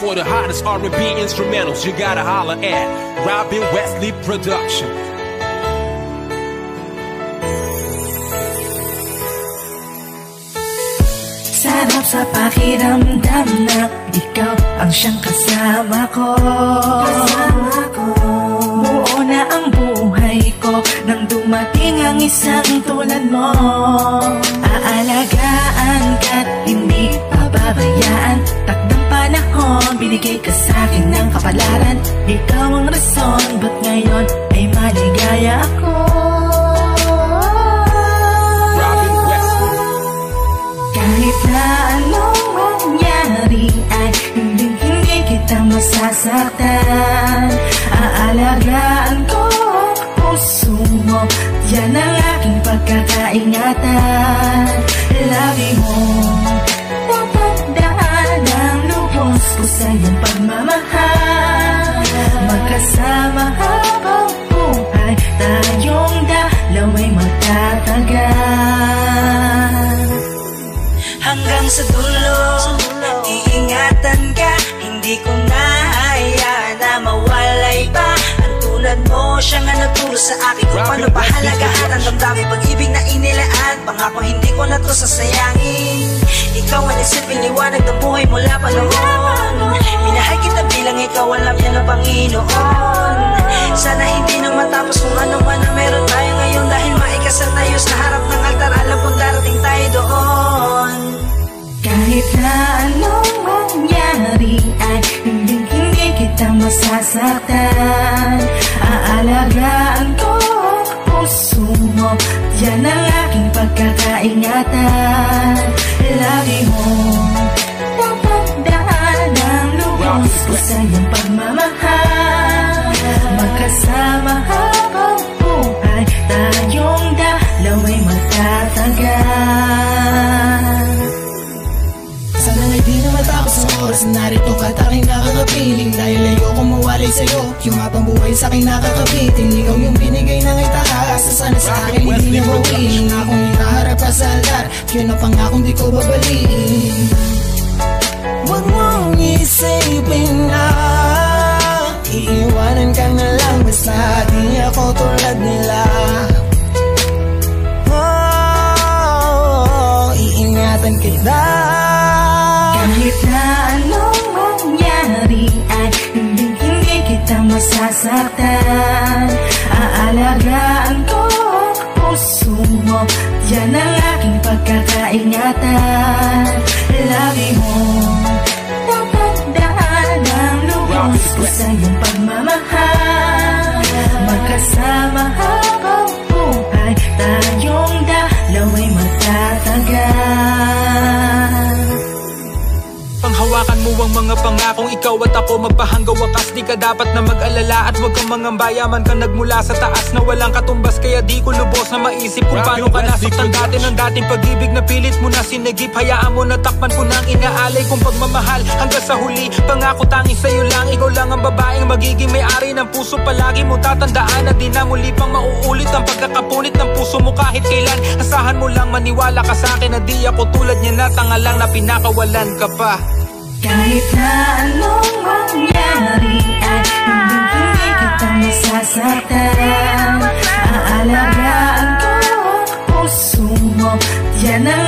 For the hottest R&B instrumentals, you gotta holler at Robin Wesley Production. Sarap sa pakiramdam na ikaw ang siyang kasama ko. Buo na ang buhay ko nang dumating ang isang tulad mo. Aalagaan ka't hindi pababayaan. Takdang panahon, binigay ka sa'kin ng kapalaran. Ikaw ang rason, ba't ngayon ay maligaya ako? Kahit na anong mangyari ay hindi kita masasaktan. Aalagaan ko ang puso mo, yan ang aking pagkakaingatan. Lagi mo tatandaan ang lubos ko sa iyong pagmamahal. Magkasama habang buhay, tayong dalaw ay magtatagal. Hanggang sa dulo, iingatan ka. Hindi ko nahayaan na mawalay pa. Ang tulad mo, siya nga nagturo sa akin kung paano pahalagaan ang damdamin pag-ibig na inilaan. Pangako hindi ko na to sasayangin. Ikaw ang isipin liwanag ng buhay mula pa noon. Minahal kita bilang ikaw alam niya ng Panginoon. Sana hindi na matapos kung ano man na meron tayo ngayon. Dahil maikasal tayo sa harap ng altar, alam kong darating tayo doon. Kahit na anong mangyari ay hindi kita masasaktan. Aalagaan ko ang puso mo, yan ang aking pagkakaingatan. Lagi mo tatandaan ang lubos ko sa iyong pagmamahal. Magkasama habang buhay, tayong dalaw ay magtatagal. Sana ay di na matapos ang oras na narito ka tanging nakakapiling. Dahil ayoko mawalay sa'yo, yung habang buhay sa'kin nakakabitin. Ikaw yung binigay ng itaas, sana sa akin hindi na bawiin. Akong ikaharap ka sa altar, yun ang pangakong di ko babaliin. Huwag mong isipin na iiwanan ka na lang, basta di ako tulad nila. Iingatan kita. Kahit na anong mangyari ay hindi kita masasaktan. Aalagaan ko ang puso mo, yan ang aking pagkakaingatan. Lagi mo tatandaan ang lubos ko sa iyong pagmamahal. Magkasama habang buhay, tayong dalaw ay magtatagal. Panghawakan mo ang mga pangakong ikaw at ako magpahanggaw wakas. Di ka dapat na mag-alala at huwag kang mangambayaman ka nagmula sa taas na walang katumbas. Kaya di ko lubos na maisip kung paano ka nasaktan dati ng dating pag-ibig na pilit mo na sinagip. Hayaan mo na takpan ko ng inaalay kong pagmamahal hanggang sa huli. Pangako tanging sa'yo lang, ikaw lang ang babaeng magiging may-ari ng puso. Palagi mo tatandaan na di na muli pang mauulit ang pagkakapunit ng puso mo kahit kailan. Asahan mo lang maniwala ka sa akin na di ako tulad niya na tanga lang na pinakawalan ka pa. Kahit na anong mangyari ay hindi kita masasaktan. Aalagaan ko ang puso mo, yan ang